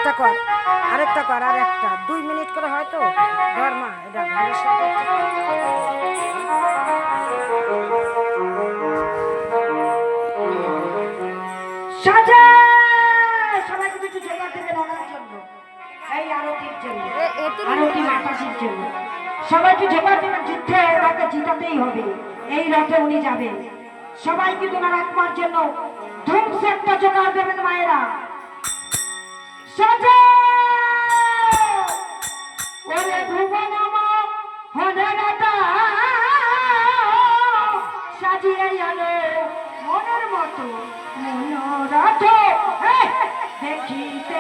আরেকটা কর, আরেকটা কর, আর একটা 2 মিনিট করে হয়তো ধর্মা এটা ভালো সাজা। সবাইকে কিছু জোগাড় থেকে রাখার জন্য, এই আরতির জন্য, আরতি মাতাজির জন্য সবাইকে জোগাড় দেবেন। যুদ্ধে ওনাকে জিতাতেই হবে, এই রথে উনি যাবেন। সবাই কিন্তু ওনার আত্মার জন্য ধূমসে একটা জোগাড় দেবেন মায়েরা। সাজা ওরে ভুবনম হনরতা সাজিয়ে আলো মনের মতো মনোরথ দেখিতে